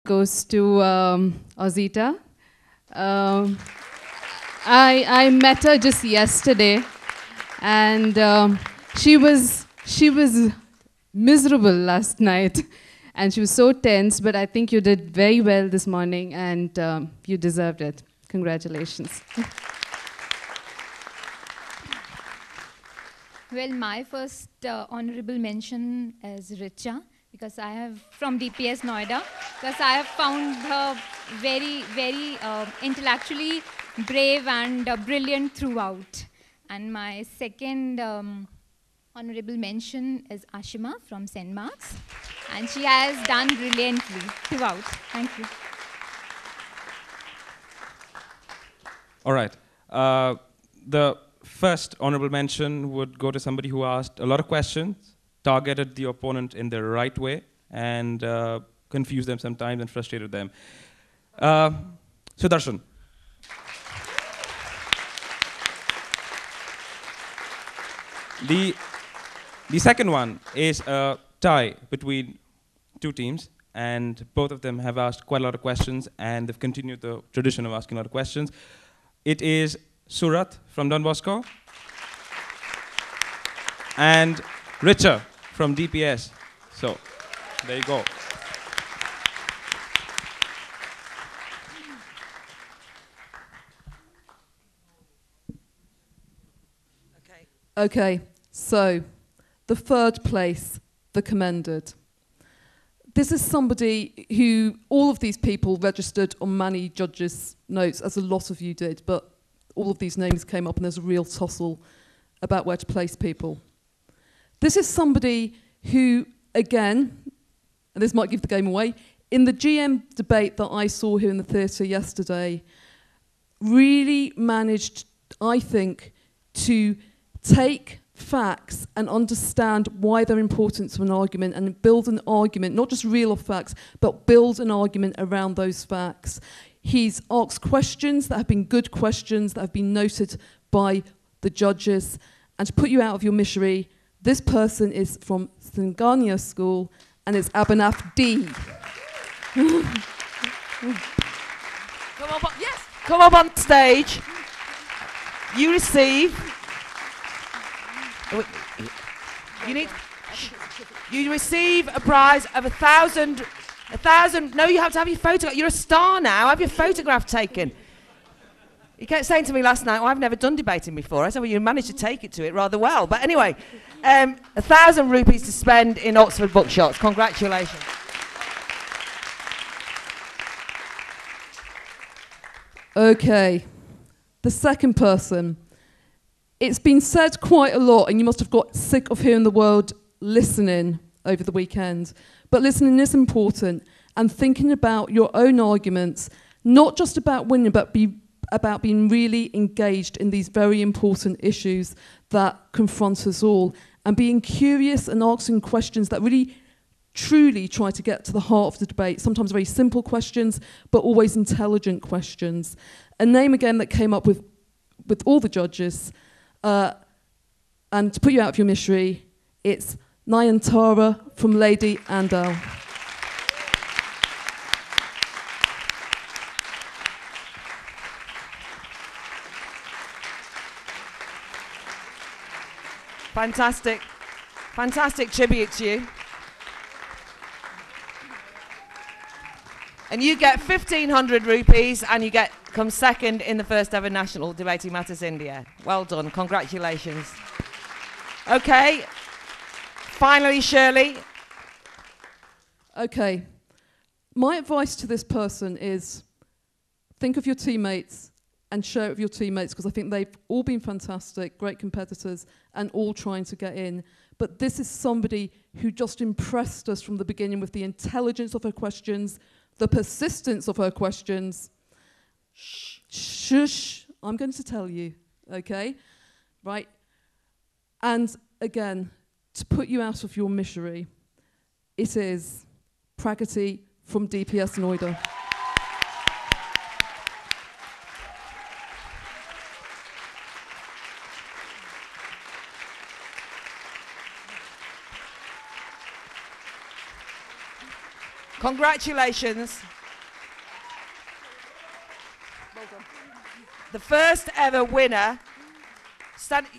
goes to Ozita. I met her just yesterday, and she was miserable last night, and she was so tense. But I think you did very well this morning, and you deserved it. Congratulations. Well, my first honorable mention is Richa, because I have, from DPS Noida, because I have found her very, very intellectually brave and brilliant throughout. And my second honorable mention is Ashima from St. Mark's, and she has done brilliantly throughout. Thank you. All right. The first honorable mention would go to somebody who asked a lot of questions, targeted the opponent in the right way, and confused them sometimes and frustrated them. Sudarshan. The second one is a tie between two teams, and both of them have asked quite a lot of questions, and they've continued the tradition of asking a lot of questions. It is Surat from Don Bosco and Richa from DPS. So, there you go. Okay, so the third place, the commended. This is somebody who, all of these people registered on many judges' notes, as a lot of you did, but all of these names came up and there's a real tussle about where to place people. This is somebody who, again, and this might give the game away, in the GM debate that I saw here in the theatre yesterday, really managed, I think, to take facts and understand why they're important to an argument and build an argument, not just reel off facts, but build an argument around those facts. He's asked questions that have been good questions, that have been noted by the judges. And to put you out of your misery, this person is from Singania School, and it's Abhinav D. Come up on stage. You receive... You receive a prize of 1,000. No, you have to have your photograph. You're a star now. Have your photograph taken. You kept saying to me last night, "Oh, I've never done debating before." I said, "Well, you managed to take it to it rather well." But anyway, 1,000 rupees to spend in Oxford bookshops. Congratulations. Okay, the second person. It's been said quite a lot, and you must have got sick of hearing the word listening over the weekend. But listening is important, and thinking about your own arguments, not just about winning, but about being really engaged in these very important issues that confront us all, and being curious and asking questions that really, truly try to get to the heart of the debate, sometimes very simple questions, but always intelligent questions. A name, again, that came up with all the judges, and to put you out of your misery, it's Nayantara from Lady Andal. Fantastic. Fantastic tribute to you. And you get 1,500 rupees, and you come second in the first ever National Debating Matters India. Well done. Congratulations. Okay. Finally, Shirley. Okay. My advice to this person is think of your teammates and share it with your teammates, because I think they've all been fantastic, great competitors, and all trying to get in. But this is somebody who just impressed us from the beginning with the intelligence of her questions, the persistence of her questions. Shush, I'm going to tell you, okay? Right? And again, to put you out of your misery, it is Pragati from DPS Noida. Congratulations. the first ever winner.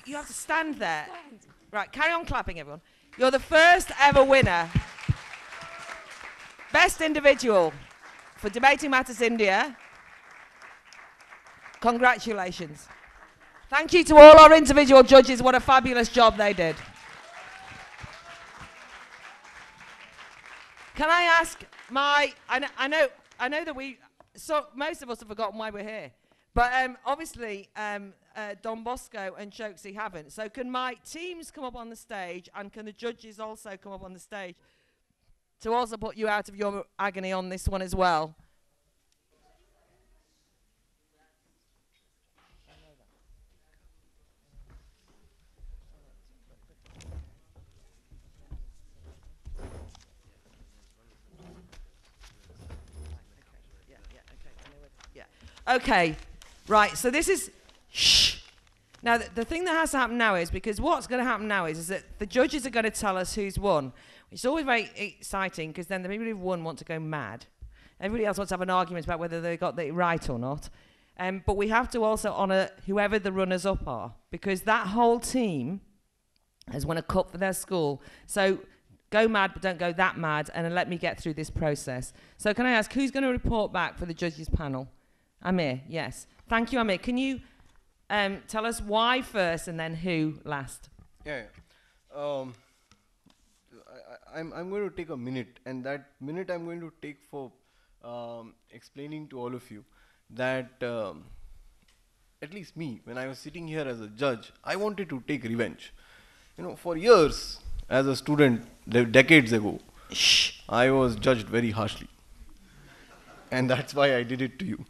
You have to stand there. Right, carry on clapping, everyone. You're the first ever winner. Best individual for Debating Matters India. Congratulations. Thank you to all our individual judges. What a fabulous job they did. Can I ask I know that most of us have forgotten why we're here. But obviously, Don Bosco and Chokesy haven't. So can my teams come up on the stage, and can the judges also come up on the stage to also put you out of your agony on this one as well? Okay, right, so this is, shh. Now, the thing that has to happen now is, because what's going to happen now is that the judges are going to tell us who's won. It's always very exciting, because then the people who've won want to go mad. Everybody else wants to have an argument about whether they got it right or not. But we have to also honour whoever the runners-up are, because that whole team has won a cup for their school. So go mad, but don't go that mad, and let me get through this process. So can I ask, who's going to report back for the judges panel? Amir, yes. Thank you, Amir. Can you tell us why first and then who last? Yeah. I'm going to take a minute, and that minute I'm going to take for explaining to all of you that at least me, when I was sitting here as a judge, I wanted to take revenge. You know, for years as a student, decades ago, I was judged very harshly. And that's why I did it to you.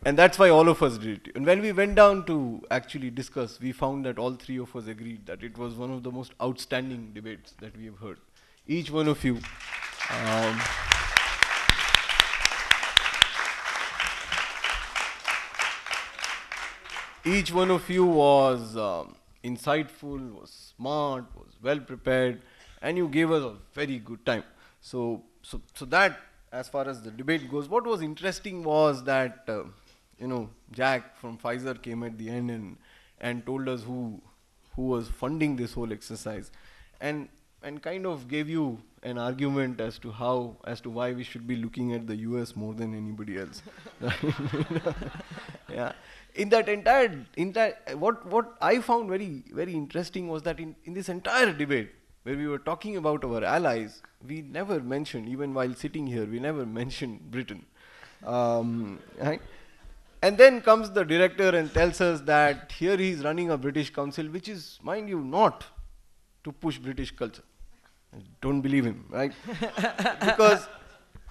And that's why all of us did it. And when we went down to actually discuss, we found that all three of us agreed that it was one of the most outstanding debates that we have heard. Each one of you. Each one of you was insightful, was smart, was well prepared, and you gave us a very good time. So that, as far as the debate goes, what was interesting was that, Jack from Pfizer came at the end and told us who was funding this whole exercise, and kind of gave you an argument as to why we should be looking at the US more than anybody else. Yeah. In that what I found very, very interesting was that in this entire debate, where we were talking about our allies, we never mentioned, even while sitting here, we never mentioned Britain. Right? And then comes the director and tells us that here he is running a British council, which is, mind you, not to push British culture. Don't believe him, right? Because,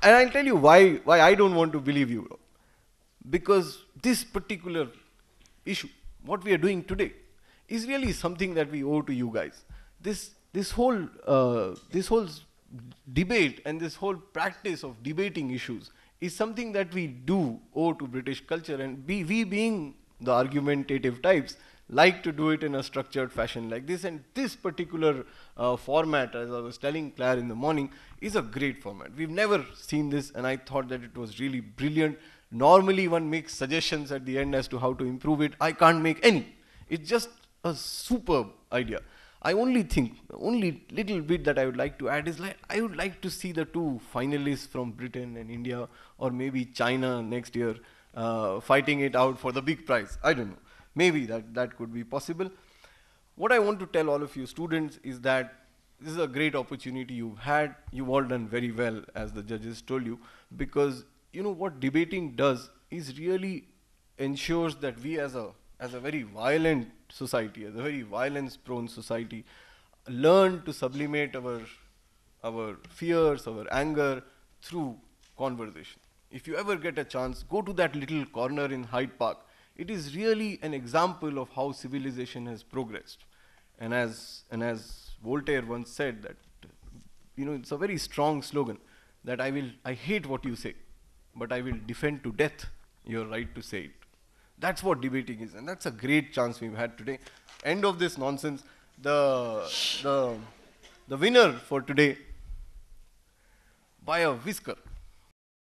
and I'll tell you why I don't want to believe you. Because this particular issue, what we are doing today, is really something that we owe to you guys. This whole debate and this whole practice of debating issues is something that we do owe to British culture, and we being the argumentative types like to do it in a structured fashion like this, and this particular format, as I was telling Claire in the morning, is a great format. We've never seen this, and I thought that it was really brilliant. Normally one makes suggestions at the end as to how to improve it. I can't make any. It's just a superb idea. I only think, the only little bit that I would like to add is I would like to see the two finalists from Britain and India, or maybe China next year, fighting it out for the big prize. I don't know. Maybe that could be possible. What I want to tell all of you students is that this is a great opportunity you've had. You've all done very well, as the judges told you, because you know what debating does is really ensures that we as a very violent society, as a very violence-prone society, learn to sublimate our fears, our anger through conversation. If you ever get a chance, go to that little corner in Hyde Park. It is really an example of how civilization has progressed. And as Voltaire once said, that it's a very strong slogan, that I hate what you say, but I will defend to death your right to say it. That's what debating is, and that's a great chance we've had today. End of this nonsense. The winner for today, by a whisker,